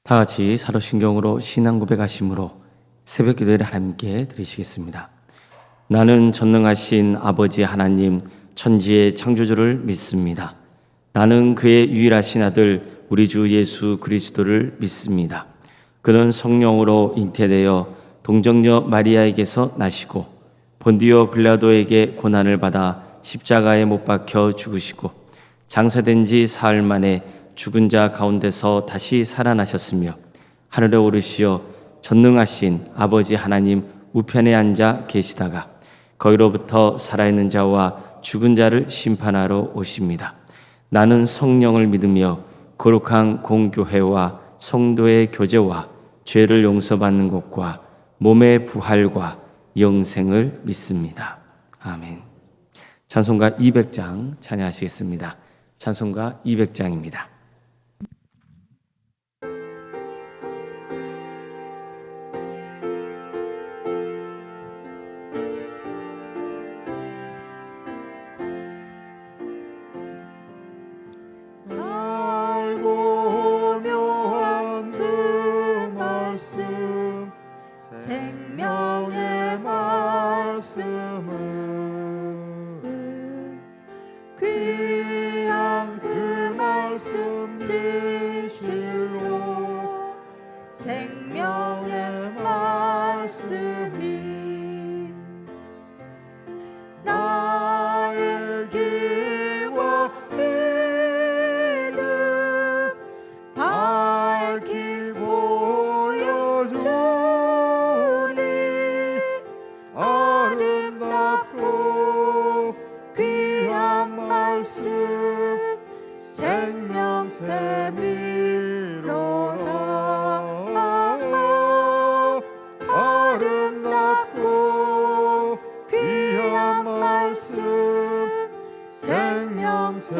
다 같이 사도신경으로 신앙 고백하심으로 새벽 기도를 하나님께 드리시겠습니다. 나는 전능하신 아버지 하나님 천지의 창조주를 믿습니다. 나는 그의 유일하신 아들 우리 주 예수 그리스도를 믿습니다. 그는 성령으로 잉태되어 동정녀 마리아에게서 나시고 본디오 빌라도에게 고난을 받아 십자가에 못 박혀 죽으시고 장사된 지 사흘 만에 죽은 자 가운데서 다시 살아나셨으며 하늘에 오르시어 전능하신 아버지 하나님 우편에 앉아 계시다가 거기로부터 살아있는 자와 죽은 자를 심판하러 오십니다. 나는 성령을 믿으며 거룩한 공교회와 성도의 교제와 죄를 용서받는 것과 몸의 부활과 영생을 믿습니다. 아멘. 찬송가 200장 찬양하시겠습니다. 찬송가 200장입니다. 생명의 말씀은 귀한 그 말씀 진실로 생명의 말씀이 나의 길과 믿음 밝히 보여주니 아름답고 귀한 말씀 생명샘이로다. 아름답고 귀한 말씀 생명샘이로다.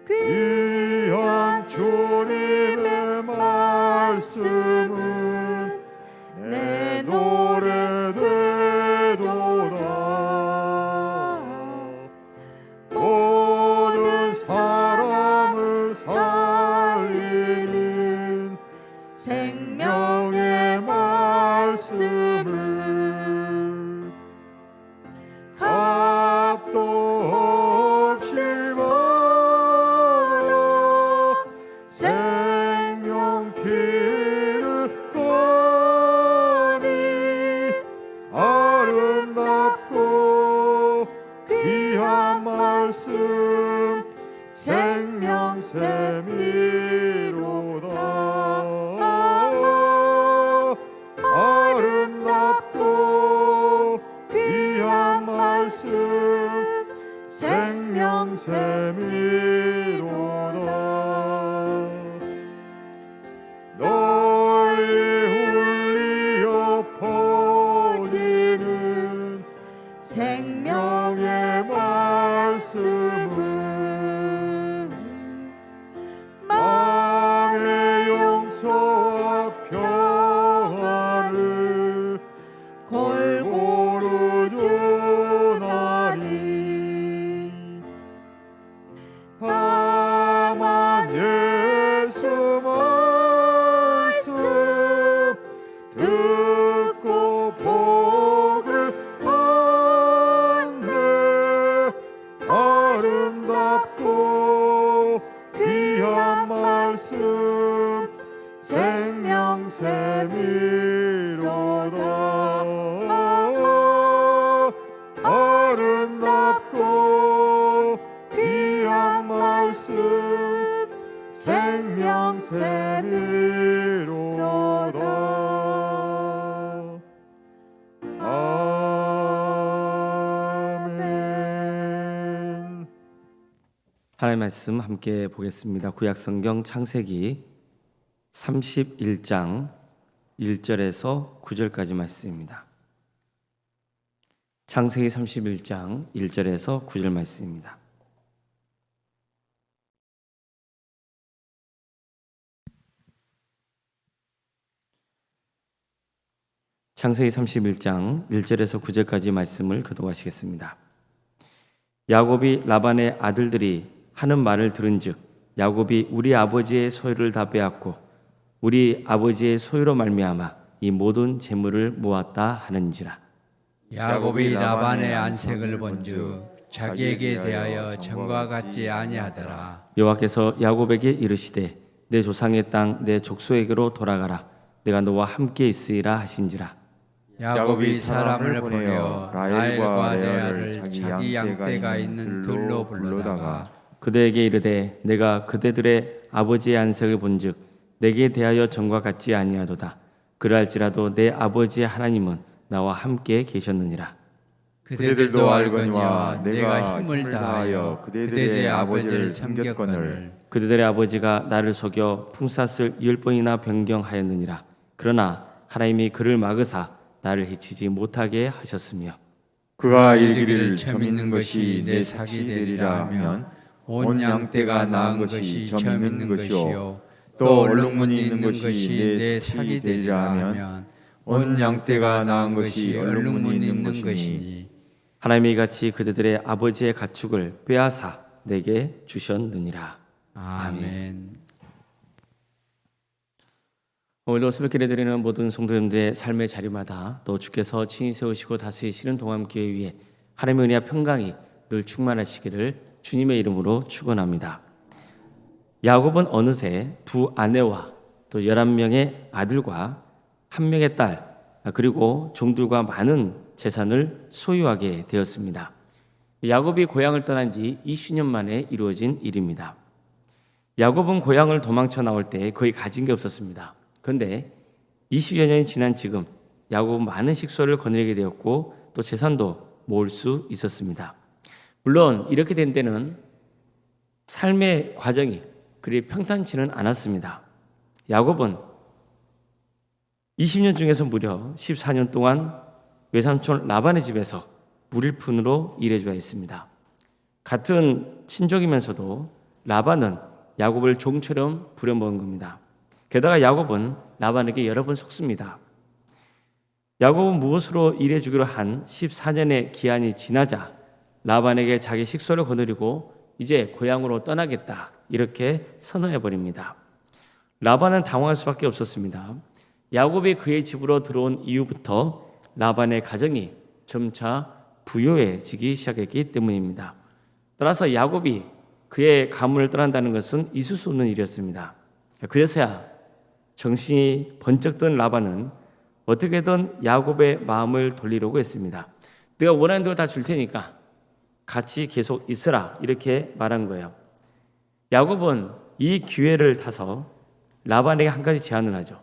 귀한 주님의 말씀은 내 노래 되도다. 모든 사람을 살리는 생명의 말씀을 값도 없이 받아 생명길을 거니 아름답고 귀한 말씀 생명샘이로다. 아름답고 귀한 말씀 생명샘이로다. 널리 울리어 퍼지는 생명의 말씀은 마음의 용서와 평안을 골고루 주나니 다만 예수 말씀 듣고 복을 받네. 아름답고 귀한 말씀 생명샘이로다. 아름답고 귀한 말씀 생명샘이로다. 아멘. 하나님의 말씀 함께 보겠습니다. 구약성경 창세기 31장 1절에서 9절까지 말씀입니다. 창세기 31장 1절에서 9절 말씀입니다. 창세기 31장 1절에서 9절까지 말씀을 교독하시겠습니다. 야곱이 라반의 아들들이 하는 말을 들은즉 야곱이 우리 아버지의 소유를 다 빼앗고 우리 아버지의 소유로 말미암아 이 모든 재물을 모았다 하는지라. 야곱이 라반의 안색을 본즉 자기에게 대하여 전과 같지 아니하더라. 여호와께서 야곱에게 이르시되 내 조상의 땅 내 족속에게로 돌아가라. 내가 너와 함께 있으리라 하신지라. 야곱이 사람을 보내어 라헬과 레아를 자기 양떼가 있는 들로 불러다가 그대에게 이르되 내가 그대들의 아버지의 안색을 본즉 내게 대하여 전과 같지 아니하도다. 그러할지라도 내 아버지의 하나님은 나와 함께 계셨느니라. 그대들도 알거니와 내가 힘을 다하여 그대들의 아버지를 섬겼거늘 그대들의 아버지가 나를 속여 품삯을 10번이나 변경하였느니라. 그러나 하나님이 그를 막으사 나를 해치지 못하게 하셨으며 그가 이르기를 점 있는 것이 내 삭이 되리라 하면 온 양떼가 낳은 것이 점 있는 것이요 또 얼룩무늬 있는 것이 내 삭이 되리라 하면 온 양떼가 낳은 것이 얼룩무늬 있는 것이니 하나님이 같이 그대들의 아버지의 가축을 빼앗아 내게 주셨느니라. 아멘. 오늘도 새벽 기도 드리는 모든 성도님들의 삶의 자리마다 또 주께서 친히 세우시고 다스리시는 동암교회 위에 하나님의 은혜와 평강이 늘 충만하시기를 주님의 이름으로 축원합니다. 야곱은 어느새 두 아내와 또 11명의 아들과 1명의 딸 그리고 종들과 많은 재산을 소유하게 되었습니다. 야곱이 고향을 떠난 지 20년 만에 이루어진 일입니다. 야곱은 고향을 도망쳐 나올 때 거의 가진 게 없었습니다. 그런데 20여 년이 지난 지금 야곱은 많은 식소를 거느리게 되었고 또 재산도 모을 수 있었습니다. 물론 이렇게 된 때는 삶의 과정이 그리 평탄치는 않았습니다. 야곱은 20년 중에서 무려 14년 동안 외삼촌 라반의 집에서 무일푼으로 일해줘야 했습니다. 같은 친족이면서도 라반은 야곱을 종처럼 부려먹은 겁니다. 게다가 야곱은 라반에게 여러 번 속습니다. 야곱은 무엇으로 일해주기로 한 14년의 기한이 지나자 라반에게 자기 식소를 거느리고 이제 고향으로 떠나겠다 이렇게 선언해버립니다. 라반은 당황할 수밖에 없었습니다. 야곱이 그의 집으로 들어온 이후부터 라반의 가정이 점차 부유해지기 시작했기 때문입니다. 따라서 야곱이 그의 가문을 떠난다는 것은 있을 수 없는 일이었습니다. 그래서야 정신이 번쩍 든 라반은 어떻게든 야곱의 마음을 돌리려고 했습니다. 내가 원하는 대로 다 줄 테니까 같이 계속 있으라 이렇게 말한 거예요. 야곱은 이 기회를 타서 라반에게 한 가지 제안을 하죠.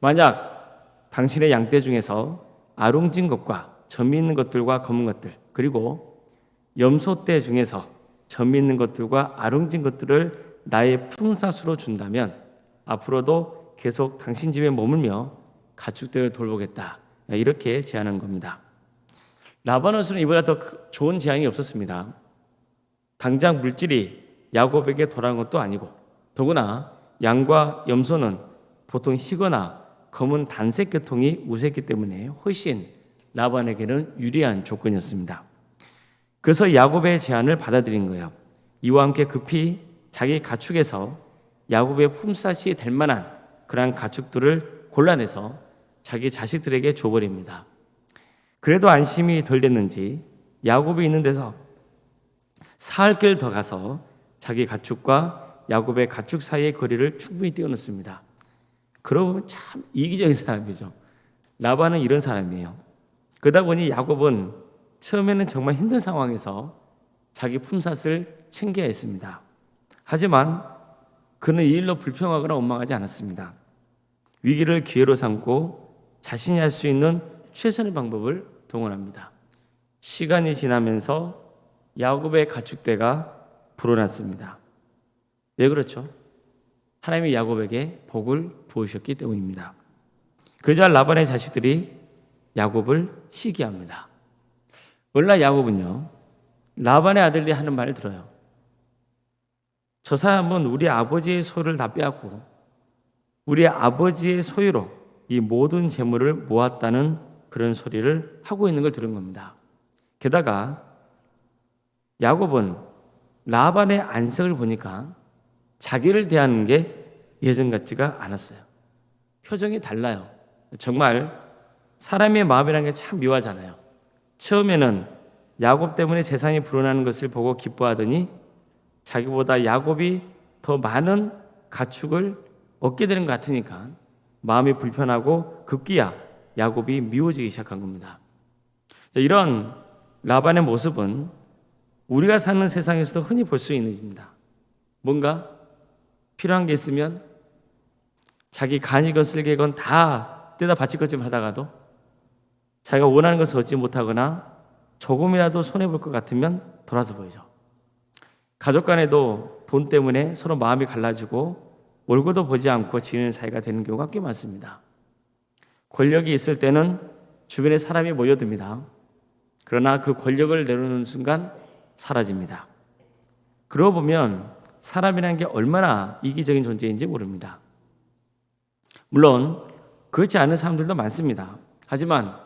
만약 당신의 양떼 중에서 아롱진 것과 점 있는 것들과 검은 것들 그리고 염소떼 중에서 점 있는 것들과 아롱진 것들을 나의 품삯으로 준다면 앞으로도 계속 당신 집에 머물며 가축들을 돌보겠다 이렇게 제안한 겁니다. 라반으로서는 이보다 더 좋은 제안이 없었습니다. 당장 물질이 야곱에게 돌아온 것도 아니고 더구나 양과 염소는 보통 희거나 검은 단색 계통이 우세했기 때문에 훨씬 라반에게는 유리한 조건이었습니다. 그래서 야곱의 제안을 받아들인 거예요. 이와 함께 급히 자기 가축에서 야곱의 품삯이 될 만한 그러한 가축들을 골라내서 자기 자식들에게 줘버립니다. 그래도 안심이 덜 됐는지 야곱이 있는 데서 사흘 길 더 가서 자기 가축과 야곱의 가축 사이의 거리를 충분히 띄워놓습니다. 그러고 보면 참 이기적인 사람이죠. 라반은 이런 사람이에요. 그러다 보니 야곱은 처음에는 정말 힘든 상황에서 자기 품삯을 챙겨야 했습니다. 하지만 그는 이 일로 불평하거나 원망하지 않았습니다. 위기를 기회로 삼고 자신이 할 수 있는 최선의 방법을 동원합니다. 시간이 지나면서 야곱의 가축대가 불어났습니다. 왜 그렇죠? 하나님이 야곱에게 복을 부으셨기 때문입니다. 그러자 라반의 자식들이 야곱을 시기합니다. 원래 야곱은요, 라반의 아들들이 하는 말을 들어요. 저 사람은 우리 아버지의 소유를 다 빼앗고 우리 아버지의 소유로 이 모든 재물을 모았다는 그런 소리를 하고 있는 걸 들은 겁니다. 게다가 야곱은 라반의 안색을 보니까 자기를 대하는 게 예전 같지가 않았어요. 표정이 달라요. 정말 사람의 마음이라는 게 참 묘하잖아요. 처음에는 야곱 때문에 세상이 불어나는 것을 보고 기뻐하더니 자기보다 야곱이 더 많은 가축을 얻게 되는 것 같으니까 마음이 불편하고 급기야 야곱이 미워지기 시작한 겁니다. 이런 라반의 모습은 우리가 사는 세상에서도 흔히 볼 수 있는 일입니다. 뭔가 필요한 게 있으면 자기 간이건 쓸개건 다 떼다 바치거쯤 하다가도 자기가 원하는 것을 얻지 못하거나 조금이라도 손해볼 것 같으면 돌아서 보이죠. 가족 간에도 돈 때문에 서로 마음이 갈라지고 얼굴도 보지 않고 지내는 사이가 되는 경우가 꽤 많습니다. 권력이 있을 때는 주변에 사람이 모여듭니다. 그러나 그 권력을 내려놓는 순간 사라집니다. 그러고 보면 사람이라는 게 얼마나 이기적인 존재인지 모릅니다. 물론 그렇지 않은 사람들도 많습니다. 하지만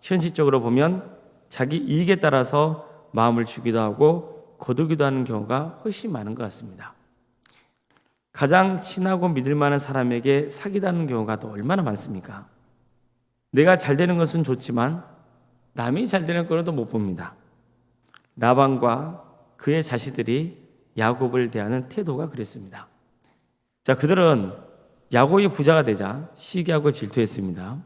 현실적으로 보면 자기 이익에 따라서 마음을 주기도 하고 거두기도 하는 경우가 훨씬 많은 것 같습니다. 가장 친하고 믿을 만한 사람에게 사기당하는 경우가 또 얼마나 많습니까? 내가 잘 되는 것은 좋지만 남이 잘 되는 거는 또 못 봅니다. 라반과 그의 자식들이 야곱을 대하는 태도가 그랬습니다. 자, 그들은 야곱이 부자가 되자 시기하고 질투했습니다.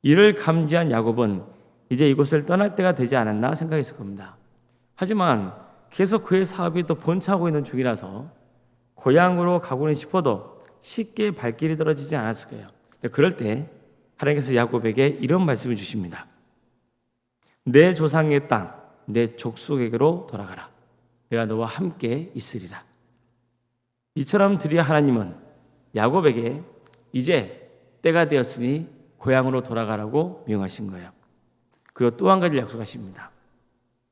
이를 감지한 야곱은 이제 이곳을 떠날 때가 되지 않았나 생각했을 겁니다. 하지만 계속 그의 사업이 또 번창하고 있는 중이라서 고향으로 가고는 싶어도 쉽게 발길이 떨어지지 않았을 거예요. 그럴 때 하나님께서 야곱에게 이런 말씀을 주십니다. 내 조상의 땅, 내 족속에게로 돌아가라. 내가 너와 함께 있으리라. 이처럼 드디어 하나님은 야곱에게 이제 때가 되었으니 고향으로 돌아가라고 명하신 거예요. 그리고 또 한 가지 약속하십니다.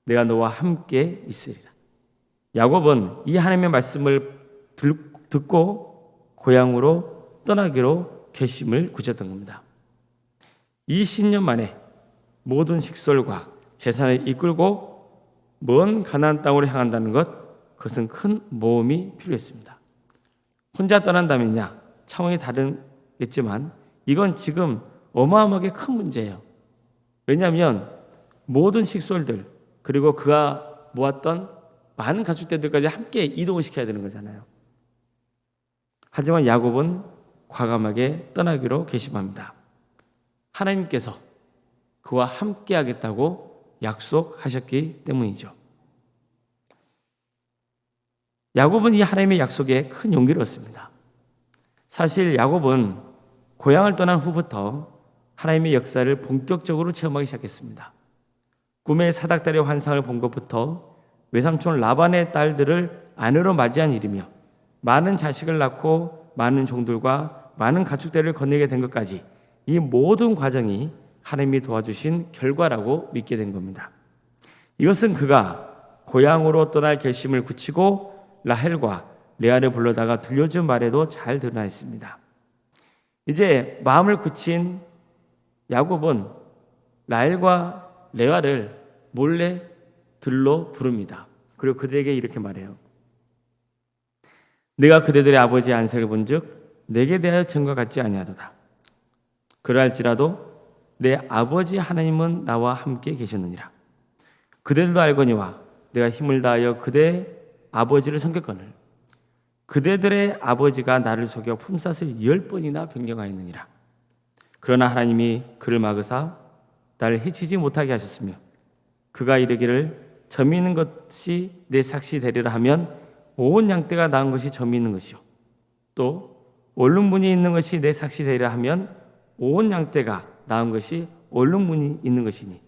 내가 너와 함께 있으리라. 야곱은 이 하나님의 말씀을 듣고 고향으로 떠나기로 결심을 굳혔던 겁니다. 20년 만에 모든 식솔과 재산을 이끌고 먼 가나안 땅으로 향한다는 것, 그것은 큰 모험이 필요했습니다. 혼자 떠난다면야 차원이 다르겠지만 이건 지금 어마어마하게 큰 문제예요. 왜냐하면 모든 식솔들 그리고 그가 모았던 많은 가축들까지 함께 이동을 시켜야 되는 거잖아요. 하지만 야곱은 과감하게 떠나기로 결심합니다. 하나님께서 그와 함께 하겠다고 약속하셨기 때문이죠. 야곱은 이 하나님의 약속에 큰 용기를 얻습니다. 사실 야곱은 고향을 떠난 후부터 하나님의 역사를 본격적으로 체험하기 시작했습니다. 꿈의 사닥다리 환상을 본 것부터 외삼촌 라반의 딸들을 아내로 맞이한 일이며 많은 자식을 낳고 많은 종들과 많은 가축들을 거느리게 된 것까지 이 모든 과정이 하나님이 도와주신 결과라고 믿게 된 겁니다. 이것은 그가 고향으로 떠날 결심을 굳히고 라헬과 레아를 불러다가 들려준 말에도 잘 드러나 있습니다. 이제 마음을 굳힌 야곱은 라헬과 레아를 몰래 들로 부릅니다. 그리고 그들에게 이렇게 말해요. 내가 그대들의 아버지의 안색을 본즉 내게 대하여 전과 같지 아니하도다. 그러할지라도 내 아버지 하나님은 나와 함께 계셨느니라. 그대들도 알거니와 내가 힘을 다하여 그대 아버지를 섬겼거늘 그대들의 아버지가 나를 속여 품삯을 10번이나 변경하였느니라. 그러나 하나님이 그를 막으사 나를 해치지 못하게 하셨으며 그가 이르기를 점이 있는 것이 내 삭시 되리라 하면 온 양떼가 낳은 것이 점이 있는 것이요 또 얼룩무늬 있는 것이 내 삭시 되리라 하면 온 양떼가 낳은 것이 얼룩무늬 있는 것이니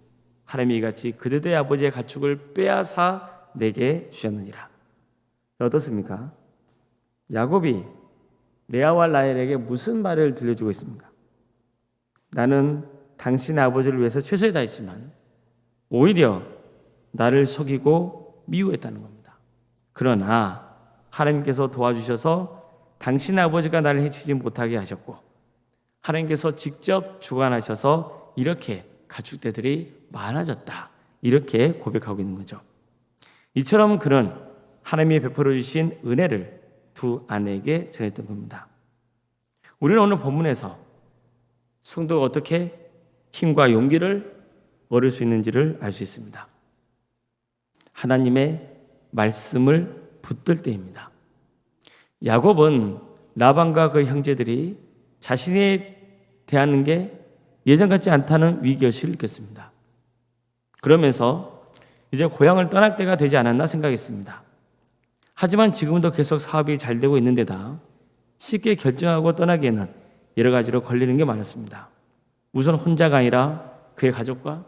하나님이 이같이 그대들의 아버지의 가축을 빼앗아 내게 주셨느니라. 어떻습니까? 야곱이 레아와 라헬에게 무슨 말을 들려주고 있습니까? 나는 당신 아버지를 위해서 최선을 다했지만 오히려 나를 속이고 미워했다는 겁니다. 그러나 하나님께서 도와주셔서 당신 아버지가 나를 해치지 못하게 하셨고 하나님께서 직접 주관하셔서 이렇게 가축대들이 많아졌다. 이렇게 고백하고 있는 거죠. 이처럼 그는 하나님이 베풀어 주신 은혜를 두 아내에게 전했던 겁니다. 우리는 오늘 본문에서 성도가 어떻게 힘과 용기를 얻을 수 있는지를 알 수 있습니다. 하나님의 말씀을 붙들 때입니다. 야곱은 라반과 그 형제들이 자신이 대하는 게 예전 같지 않다는 위기의식을 느꼈습니다. 그러면서 이제 고향을 떠날 때가 되지 않았나 생각했습니다. 하지만 지금도 계속 사업이 잘 되고 있는 데다 쉽게 결정하고 떠나기에는 여러 가지로 걸리는 게 많았습니다. 우선 혼자가 아니라 그의 가족과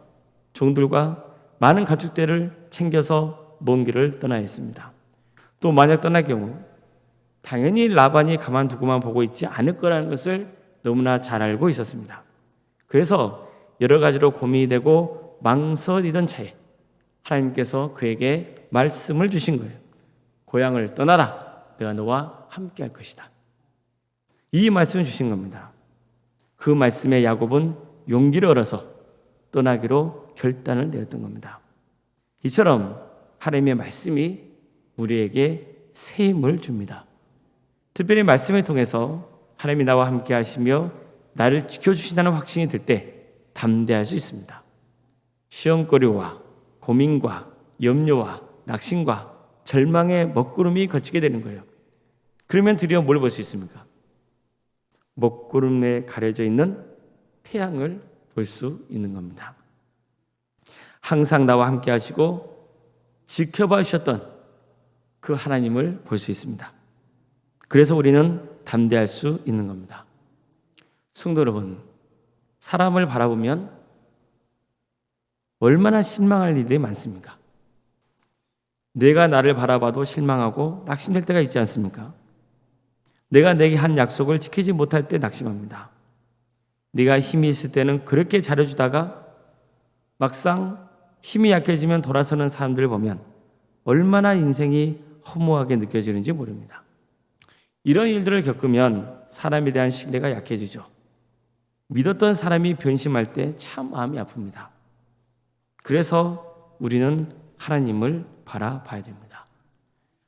종들과 많은 가축들을 챙겨서 먼 길을 떠나야 했습니다. 또 만약 떠날 경우 당연히 라반이 가만두고만 보고 있지 않을 거라는 것을 너무나 잘 알고 있었습니다. 그래서 여러 가지로 고민이 되고 망설이던 차에 하나님께서 그에게 말씀을 주신 거예요. 고향을 떠나라. 내가 너와 함께 할 것이다. 이 말씀을 주신 겁니다. 그 말씀에 야곱은 용기를 얻어서 떠나기로 결단을 내었던 겁니다. 이처럼 하나님의 말씀이 우리에게 새 힘을 줍니다. 특별히 말씀을 통해서 하나님이 나와 함께 하시며 나를 지켜주신다는 확신이 들 때 담대할 수 있습니다. 시험거리와 고민과 염려와 낙심과 절망의 먹구름이 걷히게 되는 거예요. 그러면 드디어 뭘 볼 수 있습니까? 먹구름에 가려져 있는 태양을 볼 수 있는 겁니다. 항상 나와 함께 하시고 지켜봐 주셨던 그 하나님을 볼 수 있습니다. 그래서 우리는 담대할 수 있는 겁니다. 성도 여러분, 사람을 바라보면 얼마나 실망할 일들이 많습니까? 내가 나를 바라봐도 실망하고 낙심될 때가 있지 않습니까? 내가 내게 한 약속을 지키지 못할 때 낙심합니다. 네가 힘이 있을 때는 그렇게 잘해주다가 막상 힘이 약해지면 돌아서는 사람들을 보면 얼마나 인생이 허무하게 느껴지는지 모릅니다. 이런 일들을 겪으면 사람에 대한 신뢰가 약해지죠. 믿었던 사람이 변심할 때 참 마음이 아픕니다. 그래서 우리는 하나님을 바라봐야 됩니다.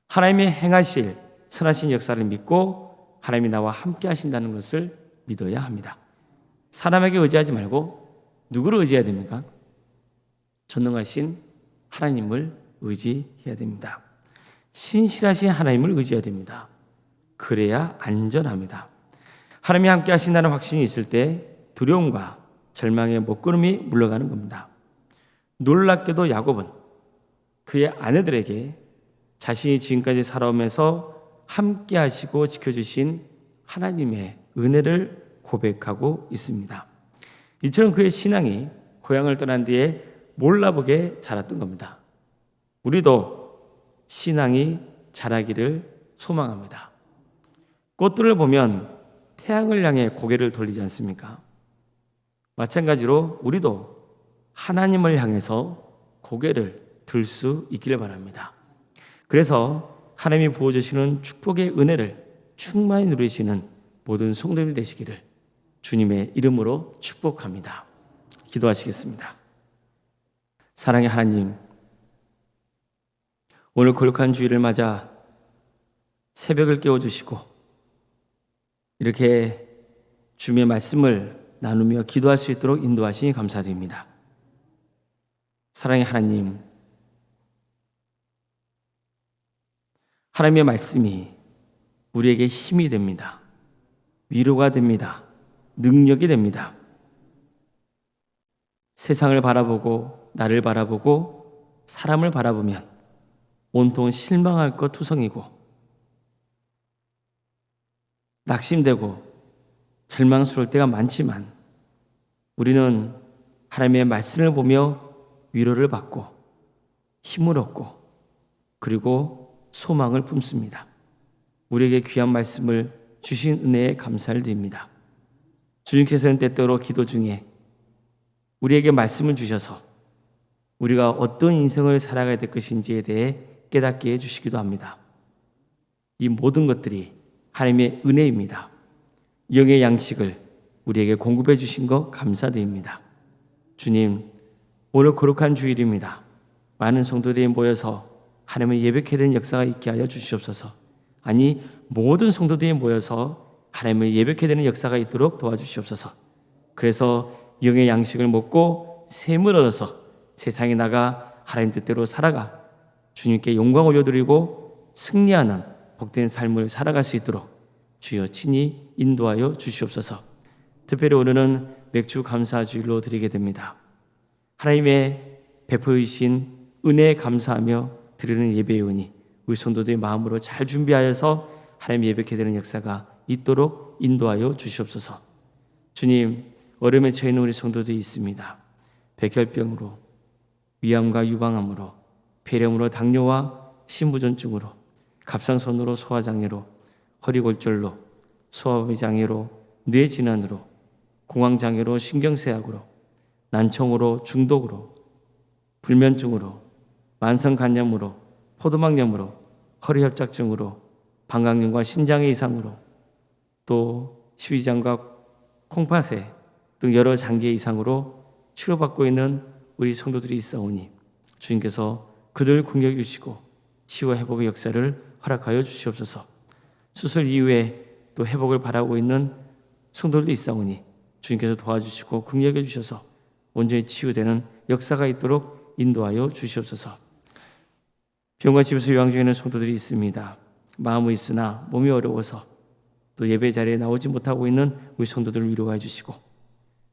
하나님이 행하실 선하신 역사를 믿고 하나님이 나와 함께 하신다는 것을 믿어야 합니다. 사람에게 의지하지 말고 누구를 의지해야 됩니까? 전능하신 하나님을 의지해야 됩니다. 신실하신 하나님을 의지해야 됩니다. 그래야 안전합니다. 하나님이 함께 하신다는 확신이 있을 때 두려움과 절망의 먹구름이 물러가는 겁니다. 놀랍게도 야곱은 그의 아내들에게 자신이 지금까지 살아오면서 함께 하시고 지켜주신 하나님의 은혜를 고백하고 있습니다. 이처럼 그의 신앙이 고향을 떠난 뒤에 몰라보게 자랐던 겁니다. 우리도 신앙이 자라기를 소망합니다. 꽃들을 보면 태양을 향해 고개를 돌리지 않습니까? 마찬가지로 우리도 하나님을 향해서 고개를 들 수 있기를 바랍니다. 그래서 하나님이 부어주시는 축복의 은혜를 충만히 누리시는 모든 성도들이 되시기를 주님의 이름으로 축복합니다. 기도하시겠습니다. 사랑의 하나님, 오늘 거룩한 주일을 맞아 새벽을 깨워주시고 이렇게 주님의 말씀을 나누며 기도할 수 있도록 인도하시니 감사드립니다. 사랑의 하나님, 하나님의 말씀이 우리에게 힘이 됩니다. 위로가 됩니다. 능력이 됩니다. 세상을 바라보고 나를 바라보고 사람을 바라보면 온통 실망할 것 투성이고 낙심되고 절망스러울 때가 많지만 우리는 하나님의 말씀을 보며 위로를 받고 힘을 얻고 그리고 소망을 품습니다. 우리에게 귀한 말씀을 주신 은혜에 감사를 드립니다. 주님께서는 때때로 기도 중에 우리에게 말씀을 주셔서 우리가 어떤 인생을 살아가야 될 것인지에 대해 깨닫게 해주시기도 합니다. 이 모든 것들이 하나님의 은혜입니다. 영의 양식을 우리에게 공급해 주신 것 감사드립니다. 주님, 오늘 거룩한 주일입니다. 많은 성도들이 모여서 하나님을 예배해야 되는 역사가 있게 하여 주시옵소서. 아니 모든 성도들이 모여서 하나님을 예배해야 되는 역사가 있도록 도와주시옵소서. 그래서 영의 양식을 먹고 샘을 얻어서 세상에 나가 하나님 뜻대로 살아가 주님께 영광 올려드리고 승리하는 복된 삶을 살아갈 수 있도록 주여 친히 인도하여 주시옵소서. 특별히 오늘은 맥주 감사 주일로 드리게 됩니다. 하나님의 베푸신 은혜에 감사하며 드리는 예배의 은이 우리 성도들의 마음으로 잘 준비하여서 하나님 예배하게 되는 역사가 있도록 인도하여 주시옵소서. 주님, 어려움에 처해 있는 우리 성도들이 있습니다. 백혈병으로, 위암과 유방암으로, 폐렴으로, 당뇨와 신부전증으로, 갑상선으로, 소화장애로, 허리골절로, 소화의 장애로, 뇌질환으로, 공황장애로, 신경쇠약으로, 난청으로, 중독으로, 불면증으로, 만성간염으로, 포도막염으로, 허리협착증으로, 방광염과 신장의 이상으로, 또 시위장과 콩팥에 등 여러 장기의 이상으로 치료받고 있는 우리 성도들이 있사오니 주님께서 그들을 긍휼히 주시고 치유와 회복의 역사를 허락하여 주시옵소서. 수술 이후에 또 회복을 바라고 있는 성도들도 있사오니 주님께서 도와주시고 긍휼히 주셔서 온전히 치유되는 역사가 있도록 인도하여 주시옵소서. 병과 집에서 요양 중에 있는 성도들이 있습니다. 마음이 있으나 몸이 어려워서 또 예배 자리에 나오지 못하고 있는 우리 성도들을 위로해 주시고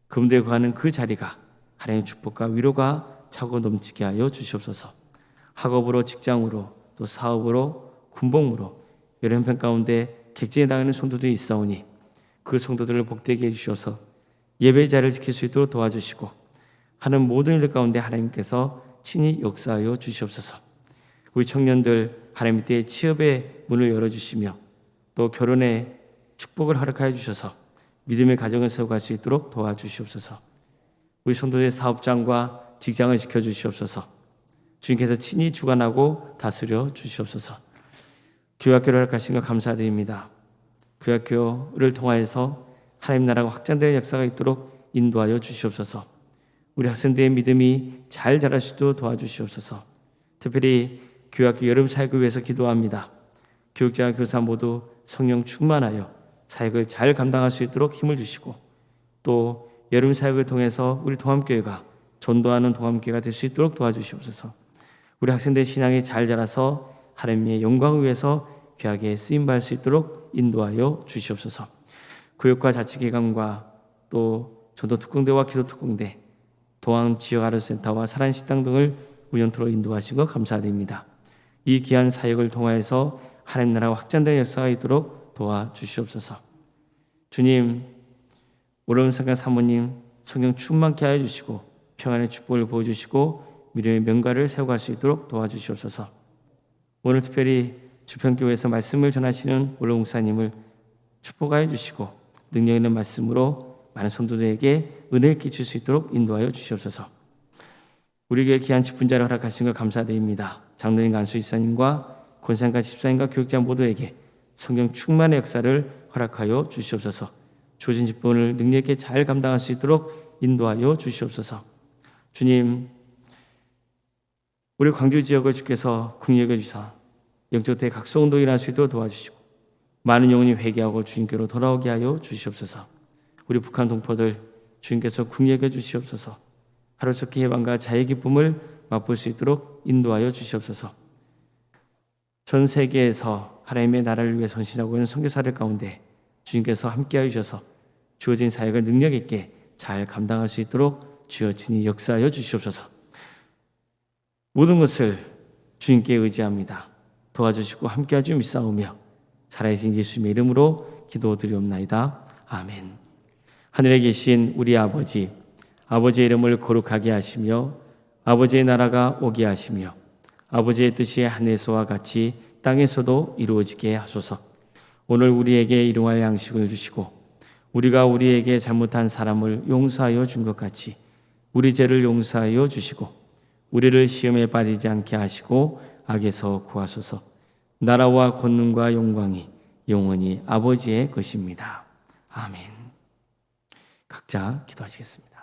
금대에 거하는 그 자리가 하나님의 축복과 위로가 차고 넘치게 하여 주시옵소서. 학업으로, 직장으로, 또 사업으로, 군복무로 여러 형편 가운데 객진에 나가는 성도들이 있사오니 그 성도들을 복되게 해주셔서 예배 자리를 지킬 수 있도록 도와주시고 하는 모든 일 가운데 하나님께서 친히 역사하여 주시옵소서. 우리 청년들 하나님 때 취업의 문을 열어주시며 또 결혼의 축복을 허락하여 주셔서 믿음의 가정을 세워갈 수 있도록 도와주시옵소서. 우리 성도의 사업장과 직장을 지켜주시옵소서. 주님께서 친히 주관하고 다스려 주시옵소서. 교회학교를 허락하신 것 감사드립니다. 교회학교를 통하여서 하나님 나라가 확장되는 역사가 있도록 인도하여 주시옵소서. 우리 학생들의 믿음이 잘 자랄 수 있도록 도와주시옵소서. 특별히 교회학교 여름 사역을 위해서 기도합니다. 교육자와 교사 모두 성령 충만하여 사역을 잘 감당할 수 있도록 힘을 주시고 또 여름 사역을 통해서 우리 동암교회가 전도하는 동암교회가 될 수 있도록 도와주시옵소서. 우리 학생들의 신앙이 잘 자라서 하나님의 영광을 위해서 귀하게 쓰임받을 수 있도록 인도하여 주시옵소서. 교육과 자치기관과 또 전도특공대와 기도특공대, 동암지역아르센터와 사랑식당 등을 운영토록 인도하신 것 감사드립니다. 이 귀한 사역을 통하여서 하나님 나라가 확장되는 역사가 있도록 도와주시옵소서. 주님, 오로운 생각 사모님 성령 충만케 하여 주시고 평안의 축복을 보여주시고 미래의 명가를 세워갈 수 있도록 도와주시옵소서. 오늘 특별히 주평교회에서 말씀을 전하시는 오로운 목사님을 축복하여 주시고 능력 있는 말씀으로 많은 성도들에게 은혜를 끼칠 수 있도록 인도하여 주시옵소서. 우리에게 귀한 직분자를 허락하신 것 감사드립니다. 장로님 안수 이사님과 권사님과 집사님과 교육자 모두에게 성령 충만의 역사를 허락하여 주시옵소서. 주어진 직분을 능력 있게 잘 감당할 수 있도록 인도하여 주시옵소서. 주님, 우리 광주 지역을 주께서 긍휼히 주사 영적 대각성운동이 일어날 수 있도록 도와주시고 많은 영혼이 회개하고 주님께로 돌아오게 하여 주시옵소서. 우리 북한 동포들 주님께서 긍휼히 주시옵소서. 하루속히 해방과 자유의 기쁨을 맛볼 수 있도록 인도하여 주시옵소서. 전 세계에서 하나님의 나라를 위해 헌신하고 있는 선교사들 가운데 주님께서 함께하여 주셔서 주어진 사역을 능력 있게 잘 감당할 수 있도록 주여 친히 역사하여 주시옵소서. 모든 것을 주님께 의지합니다. 도와주시고 함께하여 주님 믿사오며 살아계신 예수님의 이름으로 기도드리옵나이다. 아멘. 하늘에 계신 우리 아버지, 아버지의 이름을 거룩하게 하시며 아버지의 나라가 오게 하시며 아버지의 뜻이 하늘에서와 같이 땅에서도 이루어지게 하소서. 오늘 우리에게 일용할 양식을 주시고 우리가 우리에게 잘못한 사람을 용서하여 준 것 같이 우리 죄를 용서하여 주시고 우리를 시험에 빠지지 않게 하시고 악에서 구하소서. 나라와 권능과 영광이 영원히 아버지의 것입니다. 아멘. 각자 기도하시겠습니다.